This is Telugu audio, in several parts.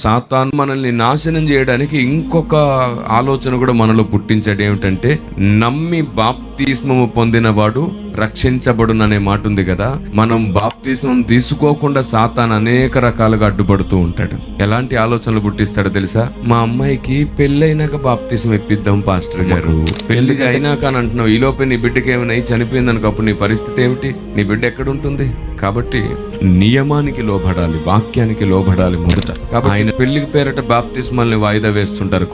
సాతాను మనల్ని నాశనం చేయడానికి ఇంకొక ఆలోచన కూడా మనలో పుట్టించాడు. ఏమిటంటే, నమ్మి బాప్తిస్మము పొందిన వాడు రక్షించబడుననే మాట ఉంది కదా. మనం బాప్తిస్మం తీసుకోకుండా సాతాను అనేక రకాలుగా అడ్డుపడుతూ ఉంటాడు. ఎలాంటి ఆలోచనలు పుట్టిస్తాడో తెలుసా? మా అమ్మాయికి పెళ్ళైనాక బాప్తిస్మం ఇప్పిద్దాం పాస్టర్ గారు, పెళ్లి అయినాక అని అంటున్నావు, ఈ లోపే నీ బిడ్డకి ఏమైనా చనిపోయింది అనుకో, అప్పుడు నీ పరిస్థితి ఏమిటి? నీ బిడ్డ ఎక్కడుంటుంది? కాబట్టి నియమానికి లోబడాలి, వాక్యానికి లోబడాలి మొదట. ఆయన పెళ్లికి పేరట బాప్తిస్మల్ని వాయిదా వేస్తుంటారు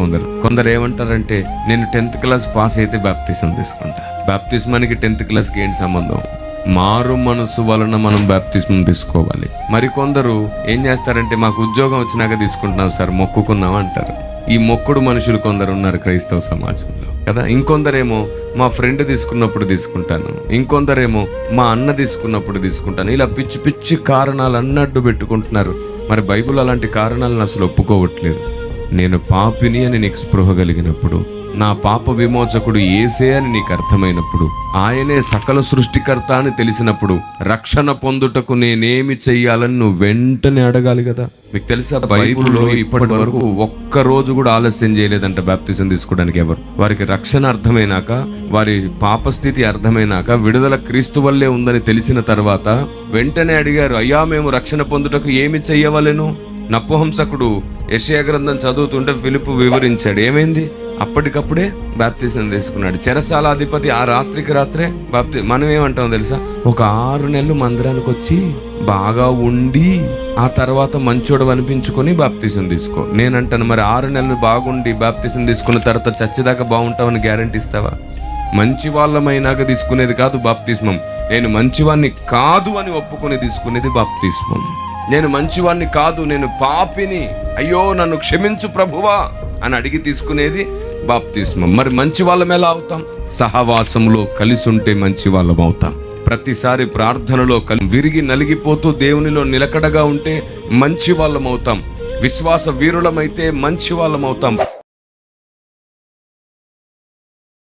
కొందరు ఏమంటారంటే, నేను 10th క్లాస్ పాస్ అయితే బాప్తిస్మం తీసుకుంటా. బాప్తిస్మానికి 10th క్లాస్కి ఏంటి సంబంధం? మారు మనసు వలన మనం బాప్తిస్మం తీసుకోవాలి. మరికొందరు ఏం చేస్తారంటే, మాకు ఉద్యోగం వచ్చినాక తీసుకుంటున్నాం సార్, మొక్కుకున్నాం అంటారు. ఈ మొక్కుడు మనుషులు కొందరు ఉన్నారు క్రైస్తవ సమాజంలో కదా. ఇంకొందరేమో మా ఫ్రెండ్ తీసుకున్నప్పుడు తీసుకుంటాను, ఇంకొందరేమో మా అన్న తీసుకున్నప్పుడు తీసుకుంటాను. ఇలా పిచ్చి పిచ్చి కారణాలు అన్నట్టు పెట్టుకుంటున్నారు. మరి బైబిల్ అలాంటి కారణాలను అసలు ఒప్పుకోవట్లేదు. నేను పాపిని అని నీకు స్పృహ కలిగినప్పుడు, నా పాప విమోచకుడు యేసే అని నీకు అర్థమైనప్పుడు, ఆయనే సకల సృష్టికర్త అని తెలిసినప్పుడు, రక్షణ పొందుటకు నేనేమి చెయ్యాలని నువ్వు వెంటనే అడగాలి కదా. మీకు తెలుసా, బైబిల్లో ఇప్పటి వరకు ఒక్కరోజు కూడా ఆలస్యం చేయలేదంట బాప్తిజం తీసుకోవడానికి ఎవరు. వారికి రక్షణ అర్థమైనాక, వారి పాపస్థితి అర్థమైనాక, విడుదల క్రీస్తు వల్లే ఉందని తెలిసిన తర్వాత వెంటనే అడిగారు, అయ్యా మేము రక్షణ పొందుటకు ఏమి చెయ్యవలెను? నపుంసకుడు యెషయా గ్రంథం చదువుతుంటే ఫిలిప్పు వివరించాడు. ఏమైంది? అప్పటికప్పుడే బాప్తిజం తీసుకున్నాడు. చెరసాలాధిపతి ఆ రాత్రికి రాత్రే మనం ఏమంటాం తెలుసా? ఒక 6 నెలలు మందిరానికి వచ్చి బాగా ఉండి ఆ తర్వాత మంచోడు అనిపించుకొని బాప్తిజం తీసుకో. నేనంటాను, మరి 6 నెలలు బాగుండి బాప్తిజం తీసుకున్న తర్వాత చచ్చేదాకా బాగుంటావని గ్యారంటీ ఇస్తావా? మంచి వాళ్ళమైనాక తీసుకునేది కాదు బాప్తిస్మం. నేను మంచివాణ్ణి కాదు అని ఒప్పుకొని తీసుకునేది బాప్తిస్మం. నేను మంచివాణ్ణి కాదు, నేను పాపిని, అయ్యో నన్ను క్షమించు ప్రభువా అని అడిగి తీసుకునేది బాప్తిస్మం. మరి మంచి వాళ్ళం ఎలా అవుతాం? సహవాసంలో కలిసి ఉంటే మంచి వాళ్ళం అవుతాం. ప్రతిసారి ప్రార్థనలో విరిగి నలిగిపోతూ దేవునిలో నిలకడగా ఉంటే మంచి వాళ్ళం అవుతాం. విశ్వాస వీరులమైతే మంచి వాళ్ళం అవుతాం.